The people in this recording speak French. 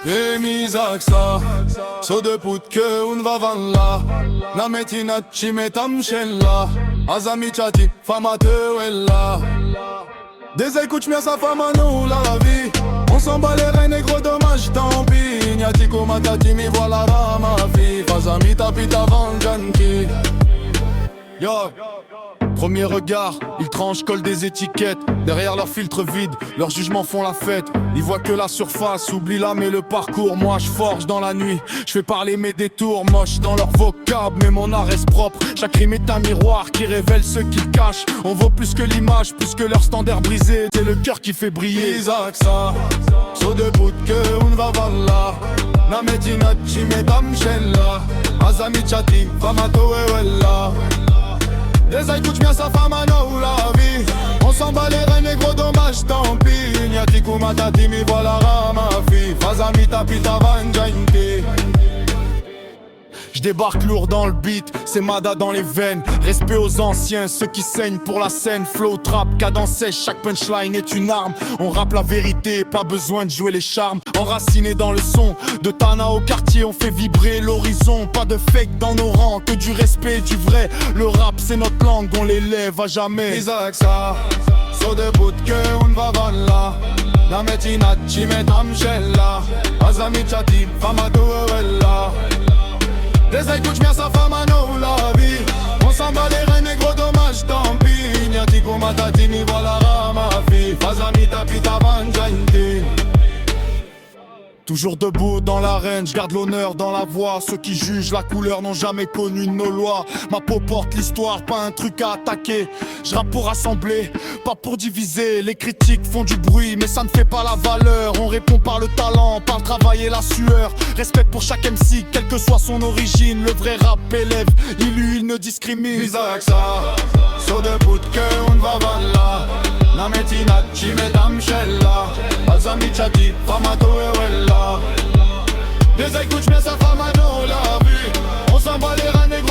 Remizaksa So de putke unvavalla Na metinacci metamshella Azamichati famatewella Des écoutes mia sa fama nous la vie On s'en bat les reins négro dommage tant pis Nyatiko matati mi voilà ma fille Fazami tapita vanjanki Yo Premier regard, ils tranchent, collent des étiquettes. Derrière leurs filtres vides, leurs jugements font la fête. Ils voient que la surface, oublient l'âme et le parcours. Moi je forge dans la nuit, je fais parler mes détours. Moches dans leur vocable, mais mon art reste propre. Chaque rime est un miroir qui révèle ce qu'ils cachent. On vaut plus que l'image, plus que leur standard brisé. C'est le cœur qui fait briller. Isaksa, so de que unvavalla Na metinacci metamshella Azamichati famatoewella Des écoutes mia sa fama no la vie On s'en bat les reins négro dommage tant pis Nyatiku matati mi voilà ma fille Fazami tapita vanjanti Je débarque lourd dans le beat, c'est Mada dans les veines. Respect aux anciens, ceux qui saignent pour la scène. Flow, trap, cadence sèche, chaque punchline est une arme. On rappe la vérité, pas besoin de jouer les charmes. Enraciné dans le son, de Tana au quartier, on fait vibrer l'horizon. Pas de fake dans nos rangs, que du respect, du vrai. Le rap c'est notre langue, on l'élève à jamais. Isaksa, so de que unvavalla Na metinacci metamshella Azamichati famatoewella Des écoutes mia sa fama no la vie On s'en bat les reins négro dommage tant pis Nyatiko matati mi voilà ma fille Fazami tapita vanjanti Toujours debout dans l'arène, je garde l'honneur dans la voix. Ceux qui jugent la couleur n'ont jamais connu nos lois. Ma peau porte l'histoire, pas un truc à attaquer. Je rappe pour rassembler, pas pour diviser. Les critiques font du bruit, mais ça ne fait pas la valeur. On répond par le talent, par le travail et la sueur. Respect pour chaque MC, quelle que soit son origine. Le vrai rap élève, il ne discrimine. Isaksa, so de que unvavalla Na metinacci metamshella Azamichati famatoewella Des écoutes mia sa fama no la vie On s'en bat les reins négro